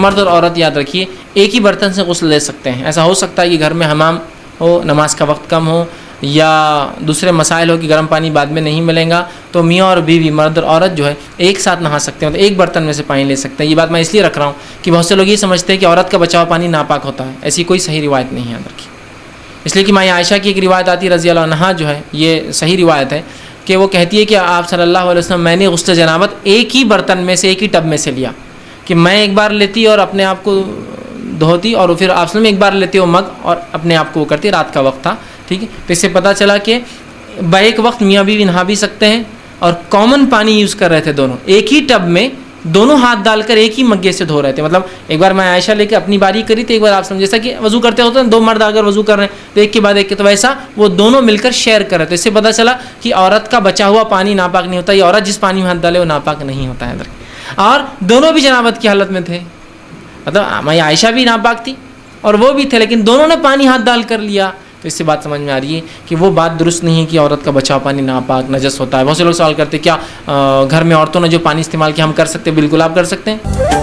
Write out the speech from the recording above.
مرد اور عورت یاد رکھیے ایک ہی برتن سے غسل لے سکتے ہیں. ایسا ہو سکتا ہے کہ گھر میں حمام ہو, نماز کا وقت کم ہو, یا دوسرے مسائل ہو کہ گرم پانی بعد میں نہیں ملے گا, تو میاں اور بیوی, مرد اور عورت جو ہے ایک ساتھ نہا سکتے ہیں, تو ایک برتن میں سے پانی لے سکتے ہیں. یہ بات میں اس لیے رکھ رہا ہوں کہ بہت سے لوگ یہ سمجھتے ہیں کہ عورت کا بچا ہوا پانی ناپاک ہوتا ہے. ایسی کوئی صحیح روایت نہیں ہے یاد رکھیے. اس لیے کہ ماں عائشہ کی ایک روایت آتی ہے رضی اللہ عنہا, جو ہے یہ صحیح روایت ہے, کہ وہ کہتی ہے کہ آپ صلی اللہ علیہ وسلم میں نے غسل جنابت ایک ہی برتن میں سے, ایک ہی ٹب میں سے لیا, کہ میں ایک بار لیتی اور اپنے آپ کو دھوتی, اور پھر آپ میں ایک بار لیتے وہ مگ اور اپنے آپ کو وہ کرتی. رات کا وقت تھا, ٹھیک ہے. تو اس سے پتہ چلا کہ بیک وقت میاں بیوی نہا بھی سکتے ہیں, اور کامن پانی یوز کر رہے تھے دونوں, ایک ہی ٹب میں دونوں ہاتھ ڈال کر ایک ہی مگے سے دھو رہے تھے. مطلب ایک بار میں عائشہ لے کے اپنی باری کری تھی, ایک بار آپ سمجھ جیسا کہ وضو کرتے ہوتے ہیں دو مرد اگر وضو کر رہے ہیں تو ایک کے بعد ایک کے, تو ویسا وہ دونوں مل کر شیئر کر رہے تھے. اس سے پتہ چلا کہ عورت کا بچا ہوا پانی ناپاک نہیں ہوتا, یہ عورت جس پانی میں ہاتھ ڈالے وہ ناپاک نہیں ہوتا ہے. اور دونوں بھی جنابت کی حالت میں تھے, مطلب میں عائشہ بھی ناپاک تھی اور وہ بھی تھے, لیکن دونوں نے پانی ہاتھ ڈال کر لیا. تو اس سے بات سمجھ میں آ رہی ہے کہ وہ بات درست نہیں ہے کہ عورت کا بچا ہوا پانی ناپاک نجس ہوتا ہے. بہت سے لوگ سوال کرتے ہیں کیا گھر میں عورتوں نے جو پانی استعمال کیا ہم کر سکتے ہیں؟ بالکل آپ کر سکتے ہیں.